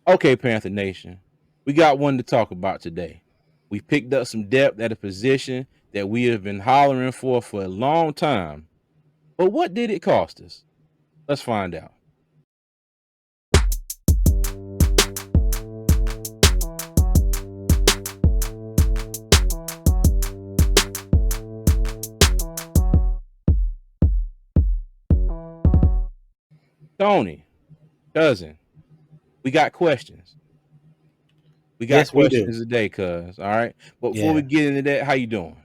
Okay, Panther Nation, we got one to talk about today. We picked up some depth at a position that we have been hollering for a long time. But what did it cost us? Let's find out. Tony, cousin, we got questions. We got Yes, we do. questions today, cuz. All right. But before we Yeah. get into that, how you doing?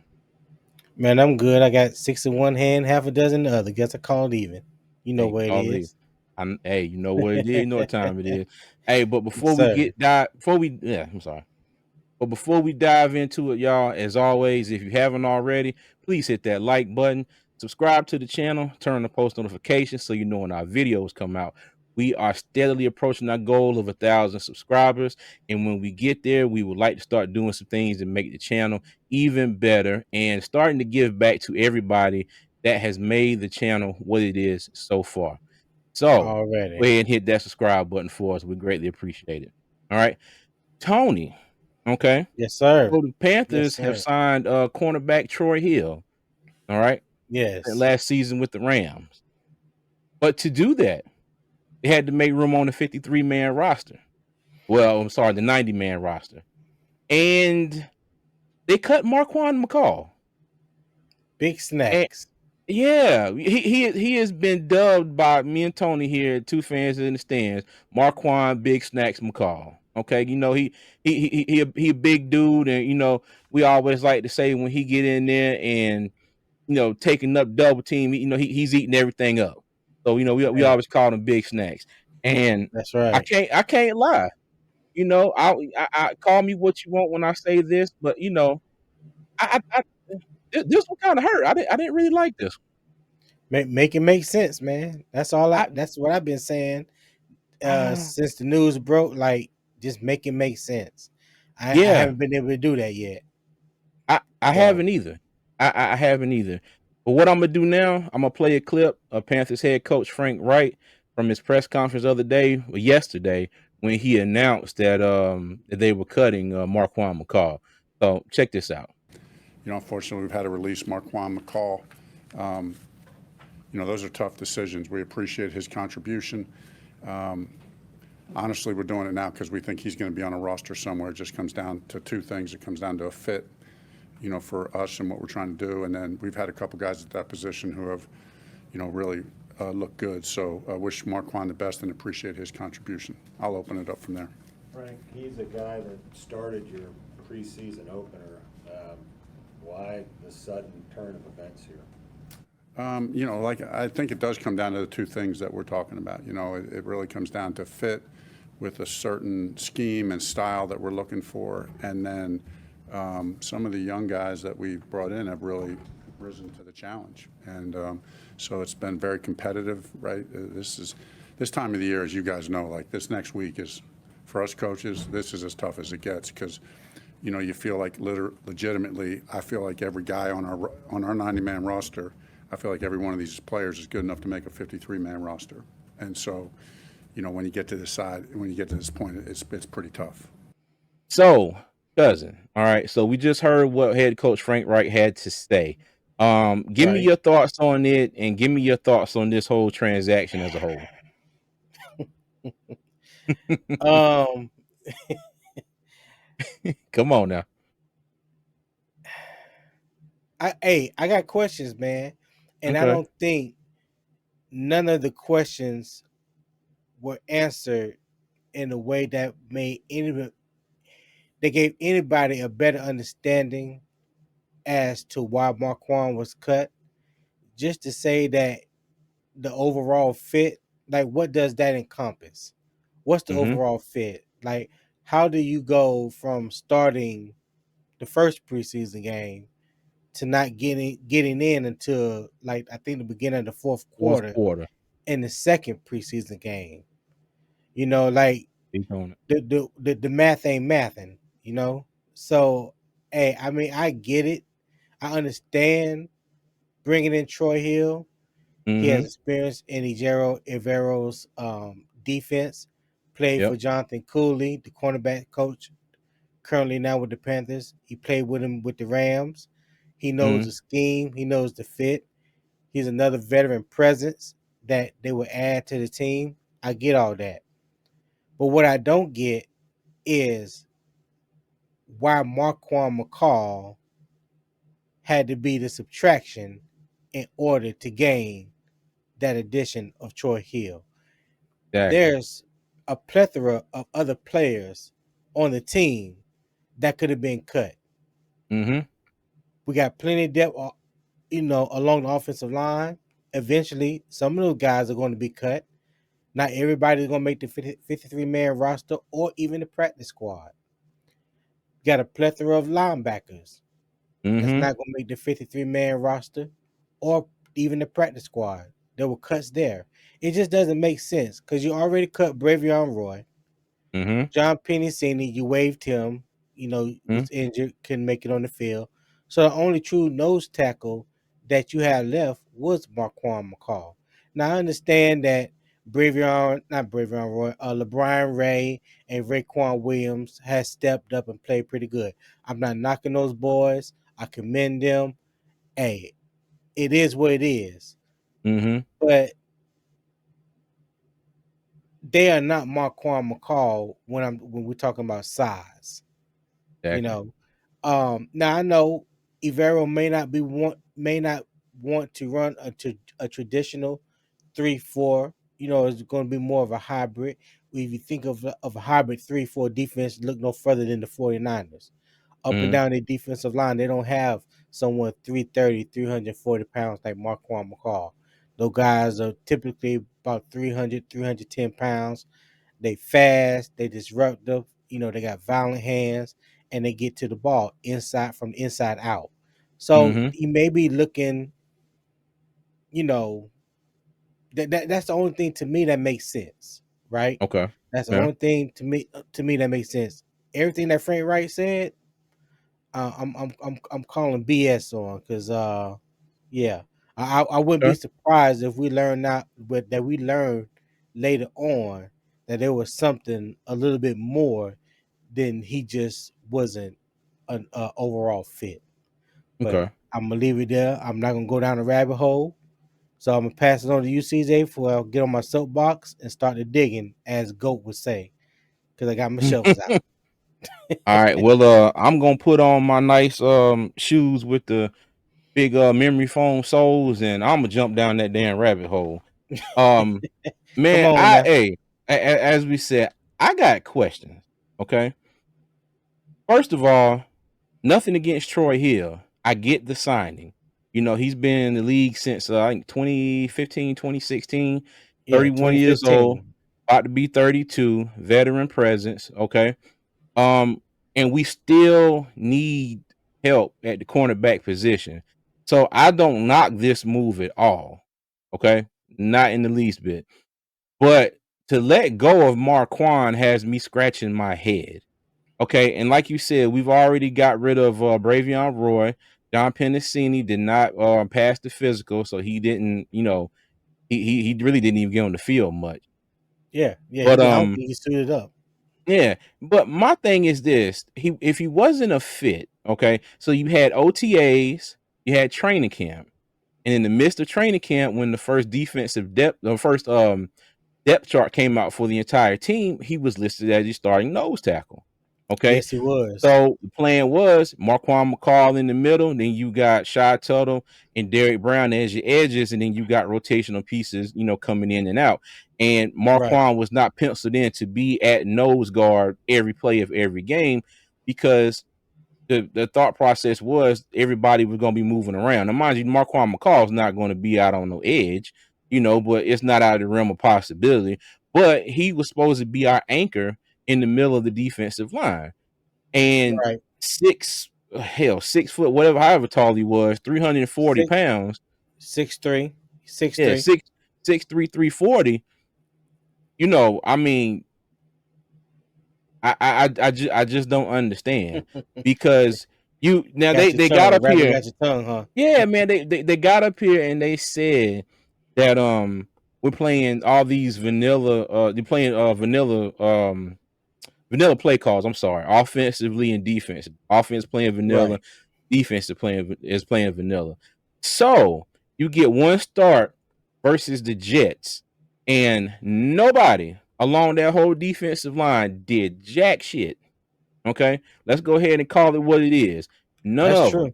Man, I'm good. I got six in one hand, half a dozen in the other. Guess I called even. You know Hey, what it call it. is. Hey, you know what it is, you know what time it is. Hey, but Yes, sir. before we dive into it, y'all, as always, if you haven't already, please hit that like button, subscribe to the channel, turn the post notifications so you know when our videos come out. We are steadily approaching our goal of 1,000 subscribers, and when we get there, we would like to start doing some things to make the channel even better and starting to give back to everybody that has made the channel what it is so far. So go Already. ahead and hit that subscribe button for us. We greatly appreciate it. All right. Tony. Okay. Yes, sir. So the Yes, Panthers have sir. signed cornerback Troy Hill. All right. Yes. Last season with the Rams. But to do that, they had to make room on the 53-man roster. Well, I'm sorry, the 90-man roster. And they cut Marquan McCall. Big And snacks. yeah, he has been dubbed by me and Tony here, two fans in the stands, Marquan Big Snacks McCall. Okay, you know he a big dude, and you know we always like to say when he get in there and you know taking up double team, you know he's eating everything up. So you know we Hey, always call him Big Snacks, and that's I right. can't lie. You know I call me what you want when I say this, but you know I this one kind of hurt. I didn't really like this. Make it make sense, man. That's all I I that's what I've been saying uh, since the news broke. Like, just make it make sense. I yeah, haven't been able to do that yet. I So haven't either. I haven't either. But what I'm gonna do now, I'm gonna play a clip of Panthers head coach Frank Reich from his press conference the other day, or yesterday, when he announced that they were cutting Marquan McCall. So check this out. Unfortunately, we've had to release Marquan McCall. Um, those are tough decisions. We appreciate his contribution. Honestly, we're doing it now because we think he's going to be on a roster somewhere. It just comes down to two things. It comes down to a fit, for us and what we're trying to do. And then we've had a couple guys at that position who have, really looked good. So I wish Marquan the best and appreciate his contribution. I'll open it up from there. Frank, he's a guy that started your preseason opener. Why the sudden turn of events here? I think it does come down to the two things that we're talking about. It really comes down to fit with a certain scheme and style that we're looking for. And then some of the young guys that we've brought in have really risen to the challenge. And so it's been very competitive, right? This time of the year, as you guys know, like this next week is, for us coaches, this is as tough as it gets because you feel like legitimately, I feel like every guy on our 90-man roster, I feel like every one of these players is good enough to make a 53-man roster. And so, when you get to this point, it's pretty tough. So, cousin, all right. So we just heard what head coach Frank Reich had to say. Give me right. your thoughts on it, and give me your thoughts on this whole transaction as a whole. Um Come on now. I got questions, man. And I Okay. don't think none of the questions were answered in a way that made any they gave anybody a better understanding as to why Marquand was cut. Just to say that the overall fit, like, what does that encompass? What's the Mm-hmm. overall fit? Like, how do you go from starting the first preseason game to not getting in until, like, I think the beginning of the fourth Fourth quarter quarter. in the second preseason game? Like, He's on it. the math ain't mathing, So, hey, I mean, I get it. I understand bringing in Troy Hill. He has Mm-hmm. experience in Ejiro Evero's defense, played for Yep. Jonathan Cooley, the cornerback coach, currently now with the Panthers. He played with him with the Rams. He knows the scheme. He knows the fit. He's another veteran presence that they will add to the team. I get all that. But what I don't get is why Marquan McCall had to be the subtraction in order to gain that addition of Troy Hill. Exactly. There's a plethora of other players on the team that could have been cut. Mm-hmm. We got plenty of depth, along the offensive line. Eventually, some of those guys are going to be cut. Not everybody's going to make the 53-man roster or even the practice squad. You got a plethora of linebackers that's Mm-hmm. not going to make the 53-man roster or even the practice squad. There were cuts there. It just doesn't make sense because you already cut Bravion Roy. Mm-hmm. John Penny Sr., you waived him, Mm-hmm. was injured, couldn't make it on the field. So the only true nose tackle that you had left was Marquan McCall. Now I understand that LeBron Ray and Raekwon Williams has stepped up and played pretty good. I'm not knocking those boys. I commend them. Hey, it is what it is. Mm-hmm. But they are not Marquan McCall when we're talking about size. You Exactly. know. Now I know Ivero may not want to run a traditional 3-4. It's going to be more of a hybrid. If you think of a hybrid 3-4 defense, look no further than the 49ers. Up and Mm-hmm. down their defensive line, they don't have someone 330, 340 pounds like Marquan McCall. Those guys are typically about 300, 310 pounds. They fast, they disruptive, they got violent hands, and they get to the ball from the inside out. So Mm-hmm. you may be looking, you know, that's the only thing to me that makes sense, right? Okay. That's the Yeah. only thing to me that makes sense. Everything that Frank Reich said, I'm calling BS on because yeah, I wouldn't be Okay. surprised if we learned that we learned later on that there was something a little bit more than he just wasn't an overall fit. But Okay. I'm gonna leave it there. I'm not gonna go down a rabbit hole. So I'm gonna pass it on to you, CJ, before I get on my soapbox and start the digging, as Goat would say, because I got my shovels out. All right. Well, I'm gonna put on my nice shoes with the big memory foam soles, and I'm gonna jump down that damn rabbit hole. Um, Come man, on now. as we said, I got questions. Okay. First of all, nothing against Troy Hill. I get the signing. He's been in the league since I think 2015, 2016, Yeah, 31 years old, 2015. about to be 32, veteran presence. Okay. Um, and we still need help at the cornerback position. So I don't knock this move at all. Okay. Not in the least bit. But to let go of Marquand has me scratching my head. Okay. And like you said, we've already got rid of Bravion Roy. John Pennicini did not pass the physical, so he didn't, he really didn't even get on the field much. Yeah, But I don't think he suited up. yeah, but my thing is this: if he wasn't a fit, okay, so you had OTAs, you had training camp, and in the midst of training camp, when the first depth chart came out for the entire team, he was listed as your starting nose tackle. Okay, Yes, he was. so the plan was Marquan McCall in the middle, then you got Shy Tuttle and Derek Brown as your edges, and then you got rotational pieces, coming in and out. And Right. Marquand was not penciled in to be at nose guard every play of every game because the thought process was everybody was going to be moving around. Now, mind you, Marquand McCall is not going to be out on no edge, but it's not out of the realm of possibility. But he was supposed to be our anchor in the middle of the defensive line. And Right. 6 foot, whatever, however tall he was, 340 Six, pounds. 6'3", 6'3". Yeah, 6'3", 340. I mean, I just don't understand because now Got your they got tongue. up Rabbit here. got your tongue, huh? Yeah, man, they got up here and they said that we're playing all these vanilla. You're playing vanilla play calls. I'm sorry, offensively and defensive. Offense playing vanilla, Right. defense is playing vanilla. So you get one start versus the Jets, and nobody along that whole defensive line did jack shit. Okay, let's go ahead and call it what it is. None That's of them. true.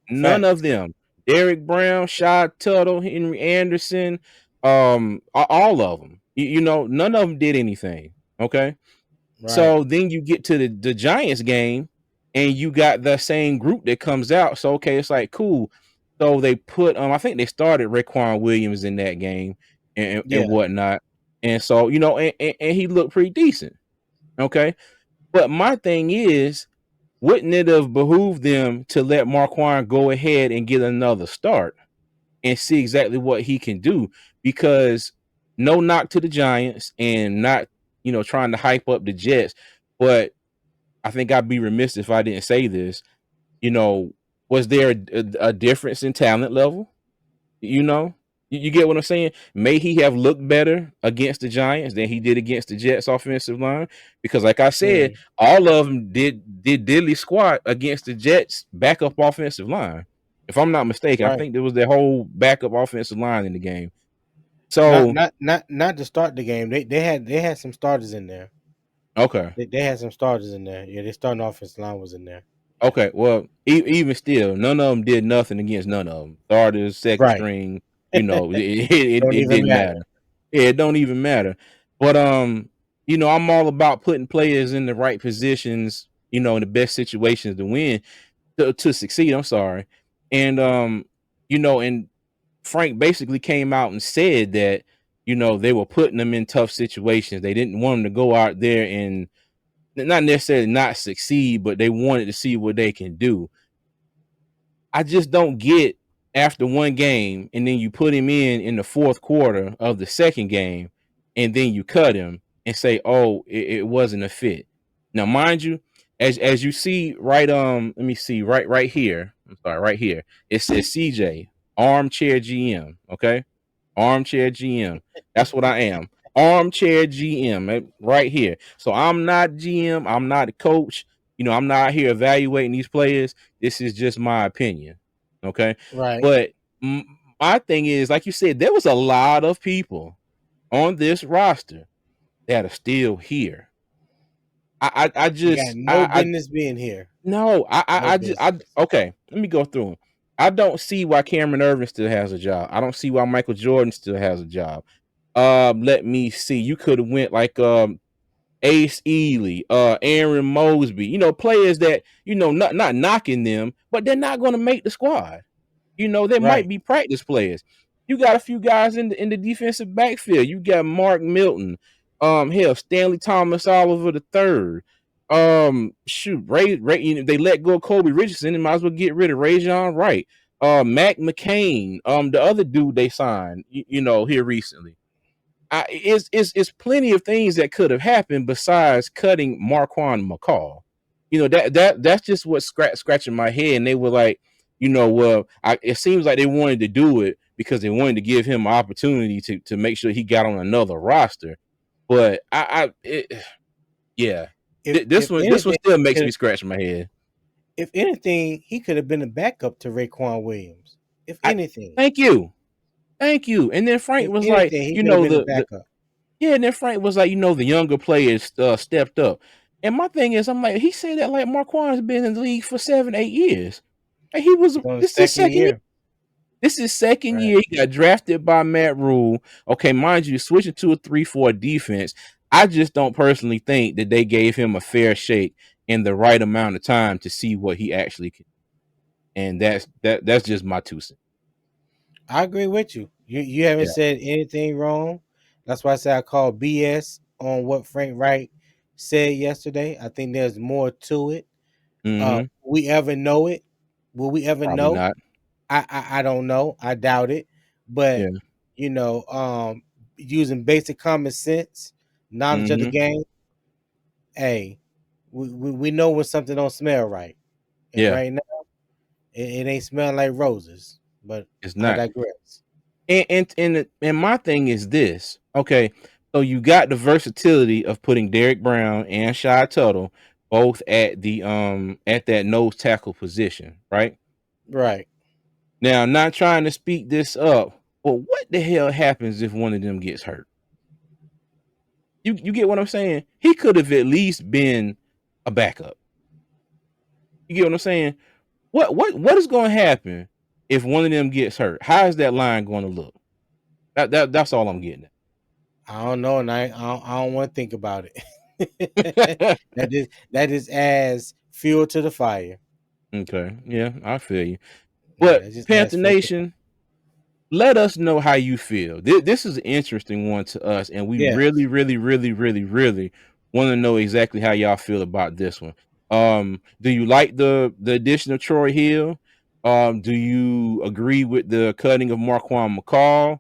None of Facts. them. Derek Brown, Shy Tuttle, Henry Anderson, all of them. You know, none of them did anything. Okay. Right. So then you get to the Giants game and you got the same group that comes out. So okay, it's like cool. So they put I think they started Raekwon Williams in that game and Yeah. whatnot. And so, you know, and he looked pretty decent. Okay. But my thing is, wouldn't it have behooved them to let Marquand go ahead and get another start and see exactly what he can do? Because no knock to the Giants and not, you know, trying to hype up the Jets, but I think I'd be remiss if I didn't say this. You know, was there a difference in talent level? You know, you get what I'm saying? May he have looked better against the Giants than he did against the Jets offensive line? Because, like I said, Mm, all of them did diddly squat against the Jets backup offensive line. If I'm not mistaken, I right. think there was their whole backup offensive line in the game. Not So, not not not to start the game. They had some starters in there. okay. They had some starters in there. Yeah, their starting offensive line was in there. Okay, well, even still, none of them did nothing against none of them. Starters, second Right. string, you know, it Don't it even didn't matter. matter. Yeah, it don't even matter. But you know, I'm all about putting players in the right positions, you know, in the best situations to win, to succeed. I'm sorry, and you know, and Frank basically came out and said that you know they were putting them in tough situations. They didn't want them to go out there and not necessarily not succeed, but they wanted to see what they can do. I just don't get after one game and then you put him in the fourth quarter of the second game and then you cut him and say, "Oh, it wasn't a fit." Now, mind you, as you see right let me see right here. I'm sorry, right here. It says CJ armchair GM, okay? Armchair GM. That's what I am. Armchair GM right here. So I'm not GM, I'm not a coach. You know, I'm not here evaluating these players. This is just my opinion. Okay. Right. But my thing is, like you said, there was a lot of people on this roster that are still here. I They got just no I business being here. no, No I just business. okay. Let me go through them. I don't see why Cameron Irvin still has a job. I don't see why Michael Jordan still has a job. Let me see. You could have went like Ace Ely, Aaron Mosby. You know, players that you know not knocking them, but they're not going to make the squad. You know, they might Right. be practice players. You got a few guys in the defensive backfield. You got Mark Milton, hell, Stanley Thomas Oliver the third. Shoot, Ray, you know, they let go of Kobe Richardson and might as well get rid of Rajon Wright. Mac McCain, the other dude they signed, you know, here recently. It's plenty of things that could have happened besides cutting Marquand McCall. You know that's just what scratching my head. And they were like, you know, well, it seems like they wanted to do it because they wanted to give him an opportunity to make sure he got on another roster. But yeah, If this if one anything, still he makes could me scratch my head. if anything, he could have been a backup to Raekwon Williams. If I anything. thank you. And then Frank If was like, anything, he you could have know, been a the backup. yeah, and then Frank was like, you know, the younger players stepped up. And my thing is, I'm like, he said that like Marquand has been in the league for 7, 8 years. And he was He's on his this is second second year. year. This is second Right. year. He got drafted by Matt Rule. Okay, mind you, switching to a 3-4 defense. I just don't personally think that they gave him a fair shake in the right amount of time to see what he actually can. And that's just my 2 cents. I agree with you. You haven't Yeah. said anything wrong. That's why I said I call BS on what Frank Reich said yesterday. I think there's more to it. Mm-hmm. We ever know it? Will we ever Probably know? not. I don't know. I doubt it. But Yeah. you know, using basic common sense, knowledge of the Mm-hmm. game, hey, we know when something don't smell right. And Yeah. right now, it ain't smelling like roses. But It's I not. digress. And my thing is this. Okay, so you got the versatility of putting Derek Brown and Shy Tuttle both at that nose tackle position, right? Right. Now, not trying to speak this up, but what the hell happens if one of them gets hurt? You get what I'm saying? He could have at least been a backup. You get what I'm saying? What is going to happen if one of them gets hurt? How is that line going to look? That's all I'm getting I don't know, and I don't want to think about it. at. that is as fuel to the fire. Okay, yeah, I feel you. Yeah, But that just adds Panther fuel to. Nation, let us know how you feel. This is an interesting one to us, and we Yeah. really, really, really, really, really want to know exactly how y'all feel about this one. Do you like the addition of Troy Hill? Do you agree with the cutting of Marquan McCall?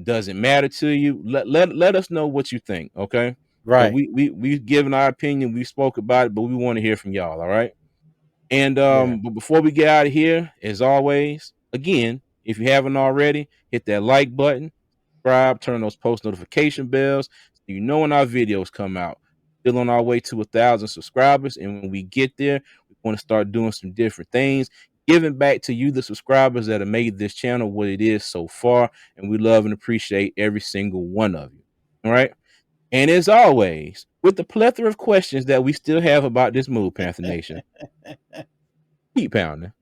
Does it matter to you? Let us know what you think. Okay. So Right. we've given our opinion, we spoke about it, but we want to hear from y'all. All right. And Yeah. but before we get out of here, as always, again, if you haven't already, hit that like button, subscribe, turn those post notification bells so you know when our videos come out. Still on our way to 1,000 subscribers, and when we get there, we want to start doing some different things, giving back to you, the subscribers that have made this channel what it is so far, and we love and appreciate every single one of you. All right. And as always, with the plethora of questions that we still have about this move, Panther Nation, keep pounding.